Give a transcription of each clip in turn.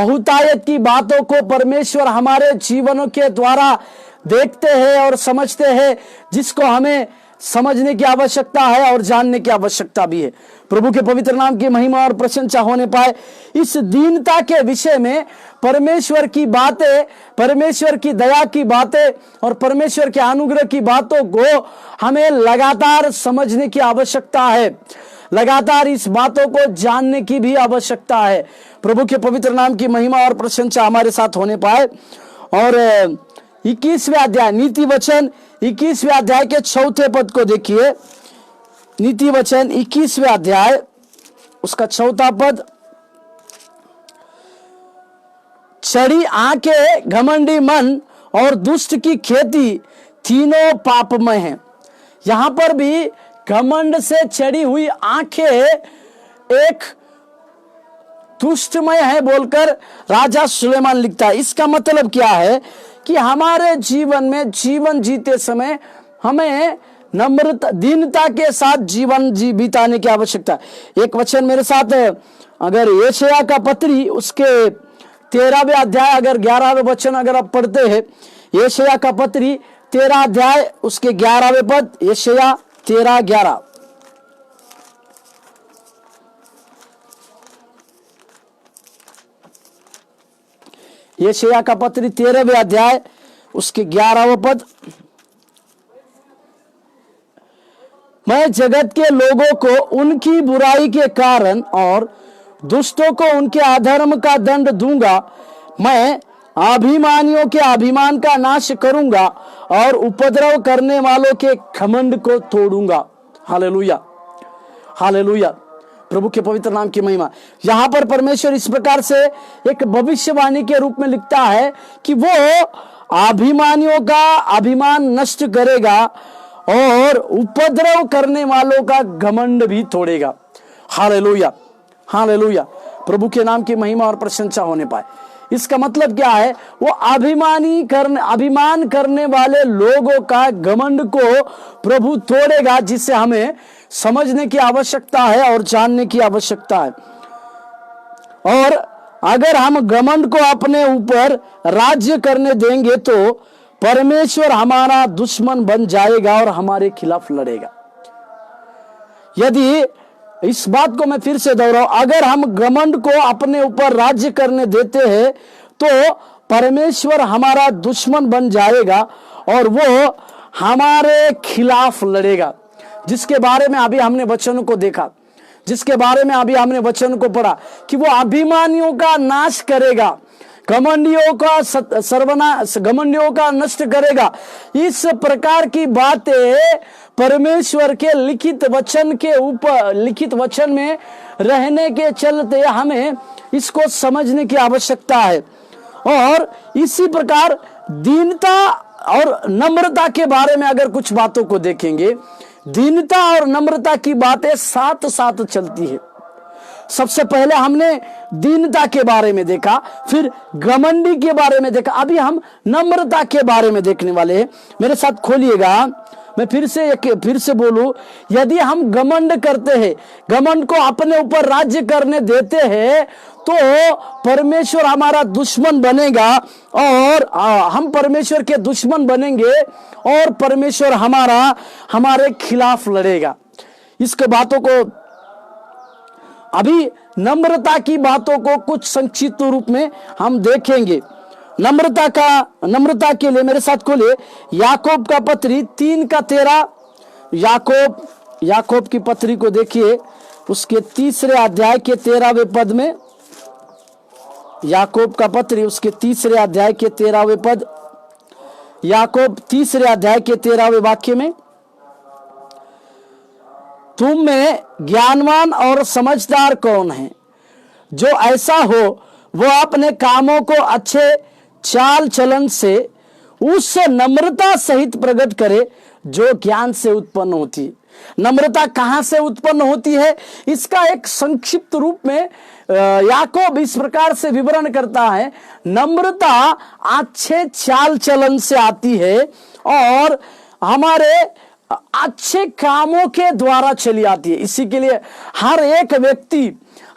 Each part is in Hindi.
बहुतायत की बातों को परमेश्वर हमारे जीवनों के द्वारा देखते हैं और समझते हैं, जिसको हमें समझने की आवश्यकता है और जानने की आवश्यकता भी है। प्रभु के पवित्र नाम की महिमा और प्रशंसा होने पाए। इस दीनता के विषय में परमेश्वर की बातें, परमेश्वर की दया की बातें और परमेश्वर के अनुग्रह की बातों को हमें लगातार समझने की आवश्यकता है, लगातार इस बातों को जानने की भी आवश्यकता है। प्रभु के पवित्र नाम की महिमा और प्रशंसा हमारे साथ होने पाए। और 21वें अध्याय नीति वचन 21वें अध्याय के 4 पद को देखिए। नीति वचन 21वें अध्याय उसका 4 पद। चढ़ी आंखें, घमंडी मन और दुष्ट की खेती तीनों पापमय हैं। यहां पर भी घमंड से चढ़ी हुई आंखें एक दुष्टमय है बोलकर राजा सुलेमान लिखता है। इसका मतलब क्या है कि हमारे जीवन में जीवन जीते समय हमें नम्रता, दीनता के साथ जीवन बिताने की आवश्यकता है। एक वचन मेरे साथ है, अगर यशायाह का पत्री उसके 13वें अध्याय अगर 11वें वचन अगर आप पढ़ते हैं, यशायाह का पत्री 13 अध्याय उसके 11वें पद, यशायाह 13:11। यशायाह का पत्री 13वें अध्याय उसके 11वें पद। मैं जगत के लोगों को उनकी बुराई के कारण और दुष्टों को उनके अधर्म का दंड दूंगा। मैं अभिमानियों के अभिमान का नाश करूंगा और उपद्रव करने वालों के घमंड को तोड़ूंगा। हालेलुया, हालेलुया, प्रभु के पवित्र नाम की महिमा। यहां पर परमेश्वर इस प्रकार से एक भविष्यवाणी के रूप में लिखता है कि वो अभिमानियों का अभिमान नष्ट करेगा और उपद्रव करने वालों का घमंड भी तोड़ेगा। हालेलुया, हालेलुया, प्रभु के नाम की महिमा और प्रशंसा होने पाए। इसका मतलब क्या है? वो अभिमान करने वाले लोगों का घमंड को प्रभु तोड़ेगा, जिसे हमें समझने की आवश्यकता है और जानने की आवश्यकता है। और अगर हम घमंड को अपने ऊपर राज्य करने देंगे तो परमेश्वर हमारा दुश्मन बन जाएगा और हमारे खिलाफ लड़ेगा। यदि इस बात को मैं फिर से दोहराऊं, अगर हम घमंड को अपने ऊपर राज्य करने देते हैं तो परमेश्वर हमारा दुश्मन बन जाएगा और वो हमारे खिलाफ लड़ेगा, जिसके बारे में अभी हमने वचन को देखा, जिसके बारे में अभी हमने वचन को पढ़ा कि वो अभिमानियों का नाश करेगा, घमंडियों का सर्वनाश, घमंडियों का नष्ट करेगा। इस प्रकार की बातें परमेश्वर के लिखित वचन के ऊपर, लिखित वचन में रहने के चलते हमें इसको समझने की आवश्यकता है। और इसी प्रकार दीनता और नम्रता के बारे में अगर कुछ बातों को देखेंगे, दीनता और नम्रता की बातें साथ साथ चलती है। सबसे पहले हमने दीनता के बारे में देखा, फिर घमंडी के बारे में देखा, अभी हम नम्रता के बारे में देखने वाले हैं। मेरे साथ खोलिएगा, मैं फिर से बोलूं, यदि हम घमंड करते हैं, घमंड को अपने ऊपर राज्य करने देते हैं तो परमेश्वर हमारा दुश्मन बनेगा और हम परमेश्वर के दुश्मन बनेंगे और परमेश्वर हमारे खिलाफ लड़ेगा। इसके बातों को, अभी नम्रता की बातों को कुछ संक्षिप्त रूप में हम देखेंगे। नम्रता के लिए मेरे साथ खोलिए याकूब का पत्री 3:13। याकूब की पत्री को देखिए, उसके 3 अध्याय के 13वें पद में। याकूब का पत्री उसके 3 अध्याय के 13वें पद। याकूब 3 अध्याय के 13वें वाक्य में, तुम में ज्ञानवान और समझदार कौन है? जो ऐसा हो वो अपने कामों को अच्छे चाल चलन से उस नम्रता सहित प्रकट करे जो ज्ञान से उत्पन्न होती है। नम्रता कहां से उत्पन्न होती है? इसका एक संक्षिप्त रूप में याकूब इस प्रकार से विवरण करता है। नम्रता अच्छे चाल चलन से आती है और हमारे अच्छे कामों के द्वारा चली आती है। इसी के लिए हर एक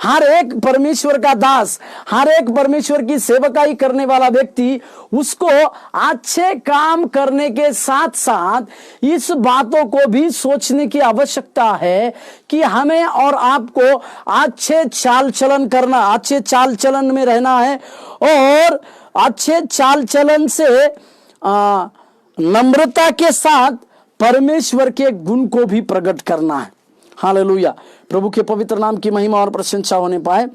हर एक परमेश्वर का दास, हर एक परमेश्वर की सेवकाई करने वाला व्यक्ति, उसको अच्छे काम करने के साथ साथ इस बातों को भी सोचने की आवश्यकता है कि हमें और आपको अच्छे चाल चलन करना, अच्छे चाल चलन में रहना है और अच्छे चाल चलन से नम्रता के साथ परमेश्वर के गुण को भी प्रकट करना है। हालेलुया, प्रभु के पवित्र नाम की महिमा और प्रशंसा होने पाए।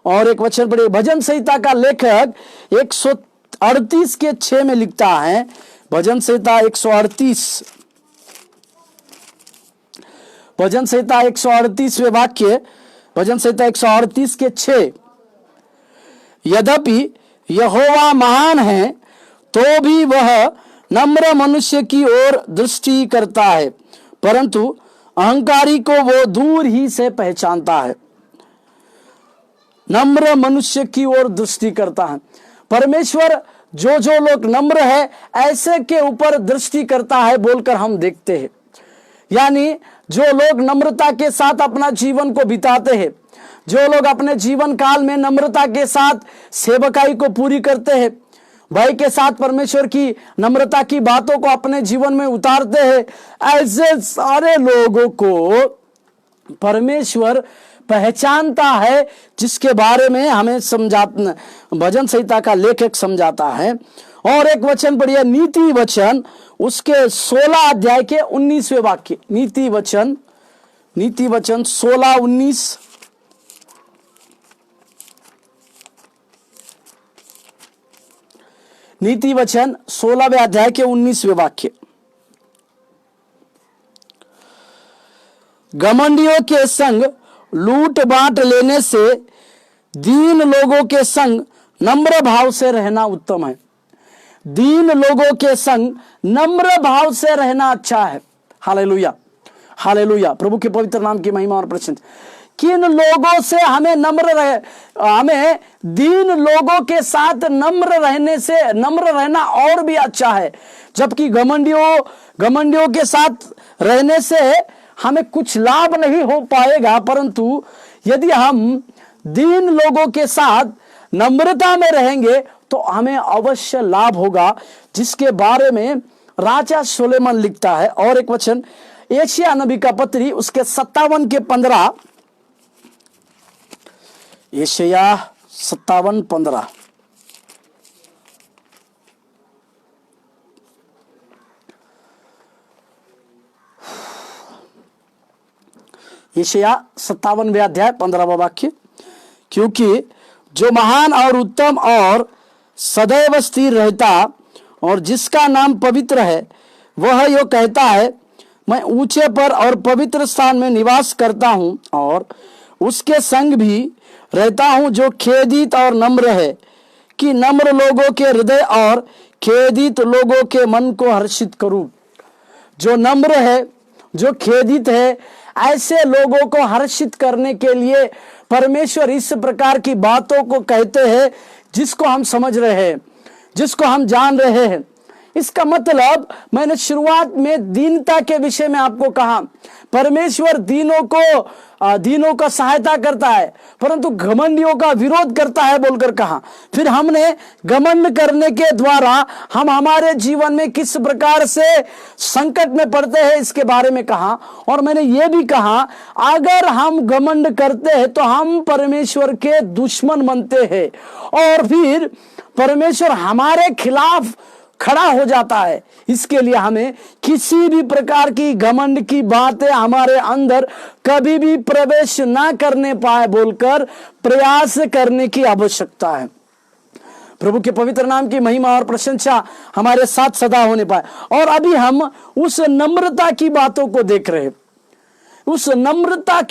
और एक वचन पढ़िए, भजन संहिता का लेखक 138 के 6 में लिखता है, भजन संहिता 138, भजन संहिता 138वें वाक्य, भजन संहिता 138 के 6, यद्यपि यहोवा महान है तो भी वह नम्र मनुष्य की ओर दृष्टि करता है, परंतु अहंकारी को वो दूर ही से पहचानता है। नम्र मनुष्य की ओर दृष्टि करता है। परमेश्वर जो जो लोग नम्र है ऐसे के ऊपर दृष्टि करता है बोलकर हम देखते हैं। यानी जो लोग नम्रता के साथ अपना जीवन को बिताते हैं, जो लोग अपने जीवन काल में नम्रता के साथ सेवकाई को पूरी करते हैं, भाई के साथ परमेश्वर की नम्रता की बातों को अपने जीवन में उतारते हैं, ऐसे सारे लोगों को परमेश्वर पहचानता है, जिसके बारे में हमें भजन संहिता का लेखक समझाता है। और एक वचन पढ़िए, नीति वचन उसके 16 अध्याय के 19वें वाक्य, नीति वचन 16-19, नीति वचन 16वें अध्याय के 19वें वाक्य। घमंडियों के संग लूट बांट लेने से दीन लोगों के संग नम्र भाव से रहना उत्तम है। दीन लोगों के संग नम्र भाव से रहना अच्छा है। हालेलुया, हालेलुया, प्रभु के पवित्र नाम की महिमा और प्रशंसा। किन लोगों से हमें हमें दीन लोगों के साथ नम्र रहना और भी अच्छा है। जबकि घमंडियों के साथ रहने से हमें कुछ लाभ नहीं हो पाएगा, परंतु यदि हम दीन लोगों के साथ नम्रता में रहेंगे तो हमें अवश्य लाभ होगा, जिसके बारे में राजा सुलेमान लिखता है। और एक वचन यशायाह नबी का पत्री उसके 57 के 15, यशायाह 57:15, यशायाह 57वें अध्याय 15वां वाक्य, क्योंकि जो महान और उत्तम और सदैव स्थिर रहता और जिसका नाम पवित्र है, वह यो कहता है, मैं ऊंचे पर और पवित्र स्थान में निवास करता हूं और उसके संग भी रहता हूं जो खेदित और नम्र है, कि नम्र लोगों के हृदय और खेदित लोगों के मन को हर्षित करूं। जो नम्र है, जो खेदित है, ऐसे लोगों को हर्षित करने के लिए परमेश्वर इस प्रकार की बातों को कहते हैं, जिसको हम समझ रहे हैं, जिसको हम जान रहे हैं। इसका मतलब मैंने शुरुआत में दीनता के विषय में आपको कहा, परमेश्वर दीनों का सहायता करता है, परंतु घमंडियों का विरोध करता है बोलकर कहा। फिर हमने घमंड करने के द्वारा हम हमारे जीवन में किस प्रकार से संकट में पड़ते हैं इसके बारे में कहा। और मैंने ये भी कहा, अगर हम घमंड करते हैं तो हम परमेश्वर के दुश्मन बनते हैं और फिर परमेश्वर हमारे खिलाफ खड़ा हो जाता है। इसके लिए हमें किसी भी प्रकार की घमंड की बातें हमारे अंदर कभी भी प्रवेश ना करने पाए बोलकर प्रयास करने की आवश्यकता है। प्रभु के पवित्र नाम की महिमा और प्रशंसा हमारे साथ सदा होने पाए। और अभी हम उस नम्रता की बातों को देख रहे हैं। उस नम्रता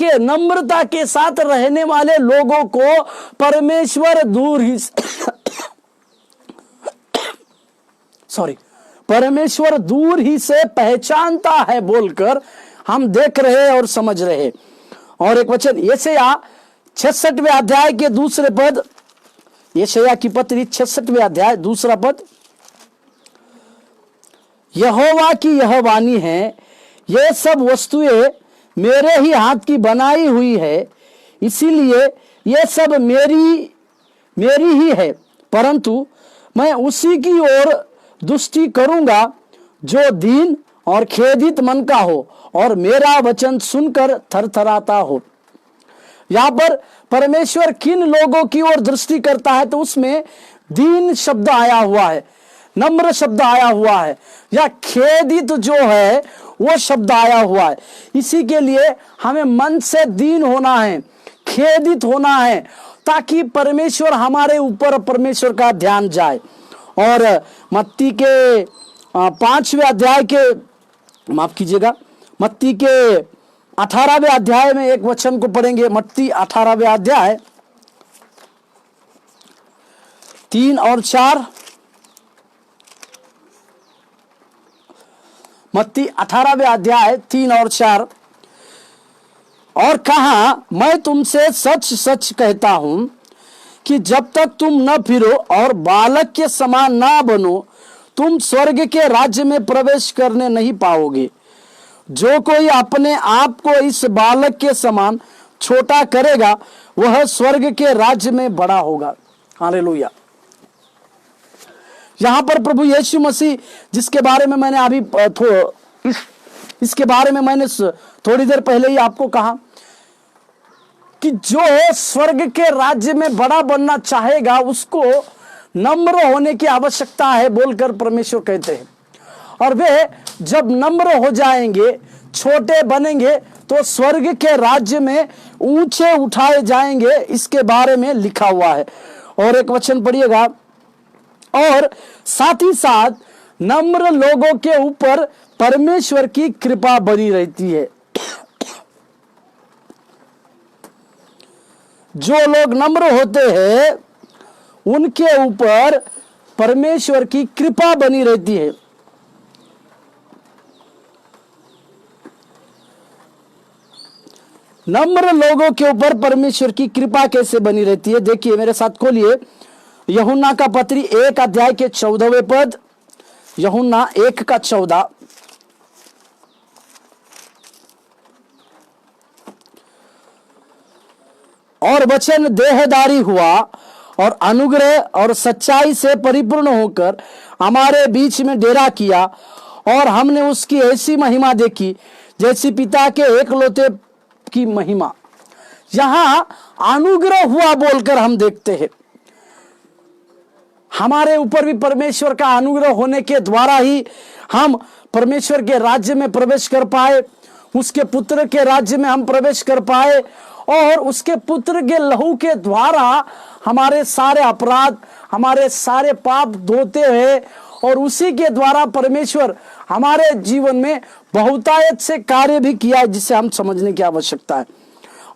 के साथ रहने वाले लोगों को परमेश्वर परमेश्वर दूर ही से पहचानता है बोलकर हम देख रहे और समझ रहे। और एक वचन यशायाह 66वें अध्याय के दूसरे पद, यशायाह की पत्री 66वें अध्याय दूसरा पद, यहोवा की यह वाणी है, ये सब वस्तुएं मेरे ही हाथ की बनाई हुई है, इसीलिए ये सब मेरी ही है, परंतु मैं उसी की ओर दृष्टि करूंगा जो दीन और खेदित मन का हो और मेरा वचन सुनकर थरथराता हो। यहां पर परमेश्वर किन लोगों की ओर दृष्टि करता है, तो उसमें दीन शब्द आया हुआ है, नम्र शब्द आया हुआ है, या खेदित जो है वो शब्द आया हुआ है। इसी के लिए हमें मन से दीन होना है, खेदित होना है, ताकि परमेश्वर हमारे ऊपर, परमेश्वर का ध्यान जाए। और मत्ती के 5वें अध्याय के, माफ कीजिएगा, मत्ती के 18वें अध्याय में एक वचन को पढ़ेंगे। मत्ती 18वें अध्याय 3 और 4। मत्ती 18वें अध्याय 3 और 4। और कहा, मैं तुमसे सच सच कहता हूं कि जब तक तुम न फिरो और बालक के समान ना बनो, तुम स्वर्ग के राज्य में प्रवेश करने नहीं पाओगे। जो कोई अपने आप को इस बालक के समान छोटा करेगा, वह स्वर्ग के राज्य में बड़ा होगा। हालेलुया। यहां पर प्रभु यीशु मसीह, जिसके बारे में मैंने अभी इसके बारे में मैंने थोड़ी देर पहले ही आपको कहा कि जो स्वर्ग के राज्य में बड़ा बनना चाहेगा, उसको नम्र होने की आवश्यकता है बोलकर परमेश्वर कहते हैं। और वे जब नम्र हो जाएंगे, छोटे बनेंगे, तो स्वर्ग के राज्य में ऊंचे उठाए जाएंगे। इसके बारे में लिखा हुआ है। और एक वचन पढ़िएगा, और साथ ही साथ नम्र लोगों के ऊपर परमेश्वर की कृपा बनी रहती है। जो लोग नम्र होते हैं उनके ऊपर परमेश्वर की कृपा बनी रहती है। नम्र लोगों के ऊपर परमेश्वर की कृपा कैसे बनी रहती है, देखिए मेरे साथ खोलिए यूहन्ना का पत्री 1 अध्याय के 14वें पद। यूहन्ना 1 का 14। और वचन देहधारी हुआ और अनुग्रह और सच्चाई से परिपूर्ण होकर हमारे बीच में डेरा किया, और हमने उसकी ऐसी महिमा देखी जैसी पिता के एकलौते की महिमा। यहां अनुग्रह हुआ बोलकर हम देखते हैं। हमारे ऊपर भी परमेश्वर का अनुग्रह होने के द्वारा ही हम परमेश्वर के राज्य में प्रवेश कर पाए, उसके पुत्र के राज्य में हम प्रवेश कर पाए, और उसके पुत्र के लहू के द्वारा हमारे सारे अपराध, हमारे सारे पाप धोते हैं, और उसी के द्वारा परमेश्वर हमारे जीवन में बहुतायत से कार्य भी किया है, जिसे हम समझने की आवश्यकता है।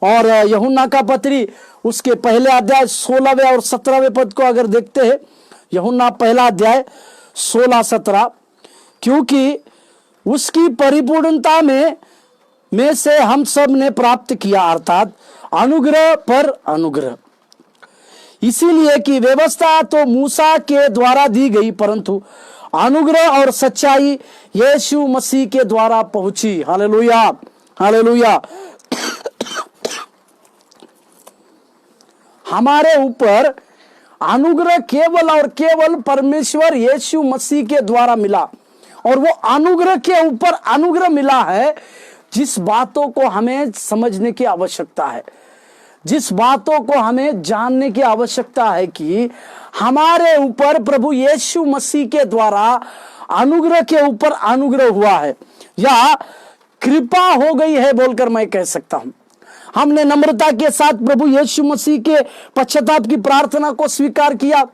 और यूहन्ना का पत्री उसके पहले अध्याय 16वें और 17वें पद को अगर देखते हैं, यूहन्ना पहला अध्याय 16-17, क्योंकि उसकी परिपूर्णता में से हम सब ने प्राप्त किया, अर्थात अनुग्रह पर अनुग्रह। इसीलिए कि व्यवस्था तो मूसा के द्वारा दी गई, परंतु अनुग्रह और सच्चाई यीशु मसीह के द्वारा पहुंची। Hallelujah, hallelujah. हमारे ऊपर अनुग्रह केवल और केवल परमेश्वर यीशु मसीह के द्वारा मिला, और वो अनुग्रह के ऊपर अनुग्रह मिला है, जिस बातों को हमें समझने की आवश्यकता है, जिस बातों को हमें जानने की आवश्यकता है कि हमारे ऊपर प्रभु यीशु मसीह के द्वारा अनुग्रह के ऊपर अनुग्रह हुआ है, या कृपा हो गई है बोलकर मैं कह सकता हूं। हमने नम्रता के साथ प्रभु यीशु मसीह के पश्चाताप की प्रार्थना को स्वीकार किया,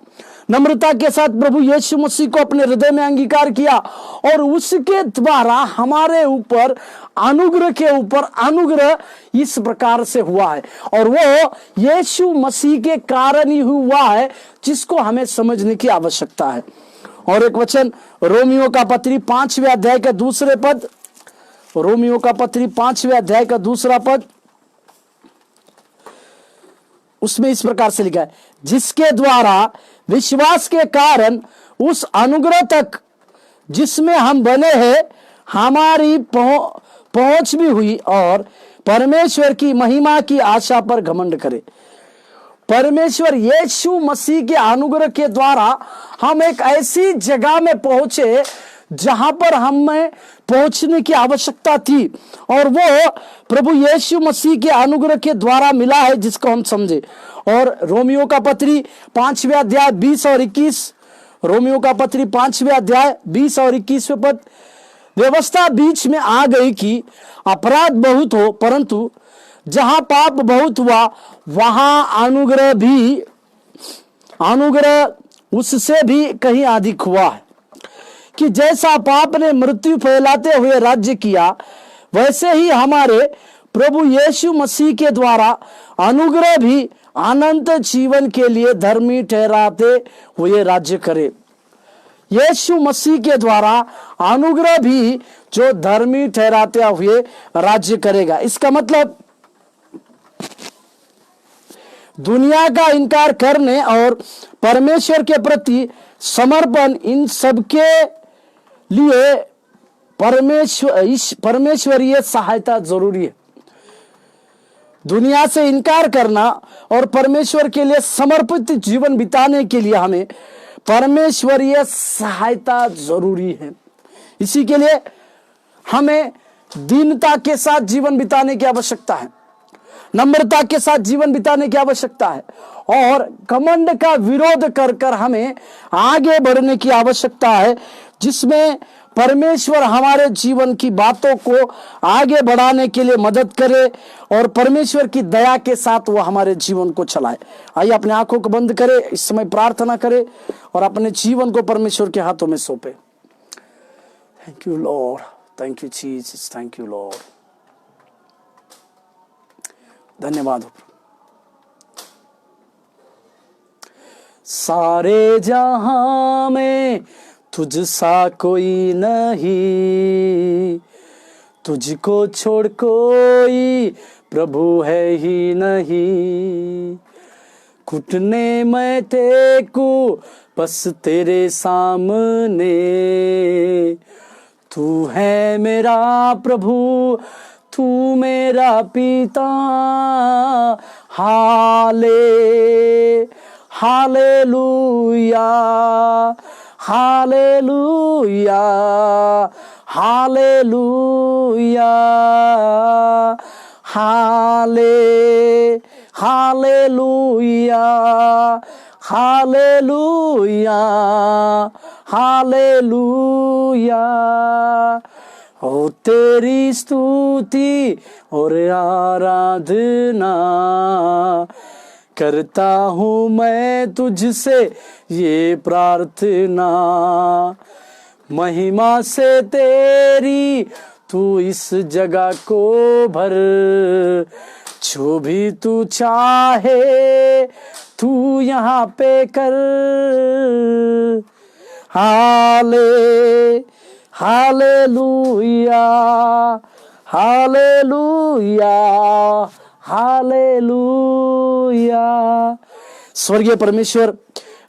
नम्रता के साथ प्रभु यीशु मसीह को अपने हृदय में अंगीकार किया, और उसके द्वारा हमारे ऊपर अनुग्रह के ऊपर अनुग्रह इस प्रकार से हुआ है, और वो यीशु मसीह के कारण ही हुआ है, जिसको हमें समझने की आवश्यकता है। और एक वचन रोमियो का पत्री 5वें अध्याय का दूसरे पद, रोमियो का पत्री 5वें अध्याय का दूसरा पद, उसमें इस प्रकार से लिखा है, जिसके द्वारा विश्वास के कारण उस अनुग्रह तक जिसमें हम बने हैं हमारी पहुंच भी हुई, और परमेश्वर की महिमा की आशा पर घमंड करे। परमेश्वर यीशु मसीह के अनुग्रह के द्वारा हम एक ऐसी जगह में पहुंचे जहां पर हमें पहुंचने की आवश्यकता थी, और वो प्रभु यीशु मसीह के अनुग्रह के द्वारा मिला है, जिसको हम समझे। और रोमियो का पत्री 5वें अध्याय 20 और 21, रोमियो का पत्री 5वें अध्याय 20 और 21वें पद, व्यवस्था बीच में आ गई कि अपराध बहुत हो, परंतु जहां पाप बहुत हुआ वहां अनुग्रह उससे भी कहीं अधिक हुआ है। कि जैसा पाप ने मृत्यु फैलाते हुए राज्य किया, वैसे ही हमारे प्रभु यीशु मसीह के द्वारा अनुग्रह भी अनंत जीवन के लिए धर्मी ठहराते हुए राज्य करे। यीशु मसीह के द्वारा अनुग्रह भी जो धर्मी ठहराते हुए राज्य करेगा। इसका मतलब दुनिया का इनकार करने और परमेश्वर के प्रति समर्पण, इन सबके लिए परमेश्वरीय सहायता जरूरी है। दुनिया से इनकार करना और परमेश्वर के लिए समर्पित जीवन बिताने के लिए हमें परमेश्वरीय सहायता जरूरी है। इसी के लिए हमें दीनता के साथ जीवन बिताने की आवश्यकता है, नम्रता के साथ जीवन बिताने की आवश्यकता है, और घमंड का विरोध कर हमें आगे बढ़ने की आवश्यकता है, जिसमें परमेश्वर हमारे जीवन की बातों को आगे बढ़ाने के लिए मदद करे और परमेश्वर की दया के साथ वो हमारे जीवन को चलाए। आइए अपने आंखों को बंद करें, इस समय प्रार्थना करें और अपने जीवन को परमेश्वर के हाथों में सौंपे। Thank you Lord, thank you Jesus, thank you Lord. धन्यवाद। सारे जहां में तुझ सा कोई नहीं, तुझको छोड़ कोई प्रभु है ही नहीं। घुटने मैं टेकू बस तेरे सामने, तू है मेरा प्रभु, तू मेरा पिता। Hallelujah, hallelujah, hallelujah, hallelujah, hallelujah, hallelujah. हो तेरी स्तुति और आराधना करता हूँ मैं तुझसे ये प्रार्थना। महिमा से तेरी तू इस जगह को भर, जो भी तू चाहे तू यहाँ पे कर। Hallelujah, hallelujah, hallelujah. स्वर्गीय परमेश्वर,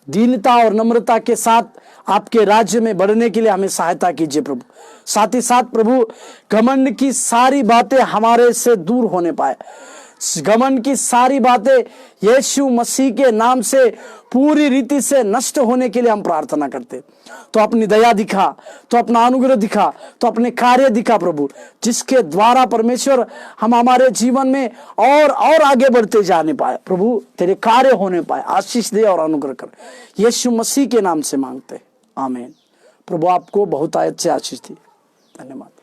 दीनता और नम्रता के साथ आपके राज्य में बढ़ने के लिए हमें सहायता कीजिए प्रभु। साथ ही साथ प्रभु, घमंड की सारी बातें हमारे से दूर होने पाए। घमंड की सारी बातें यीशु मसीह के नाम से पूरी रीति से नष्ट होने के लिए हम प्रार्थना करते। तो अपनी दया दिखा, तो अपना अनुग्रह दिखा, तो अपने कार्य दिखा प्रभु, जिसके द्वारा परमेश्वर हम हमारे जीवन में और आगे बढ़ते जाने पाए प्रभु, तेरे कार्य होने पाए। आशीष दे और अनुग्रह कर, यीशु मसीह के नाम से मांगते, आमीन। प्रभु आपको बहुत आयत से आशीष दी। धन्यवाद।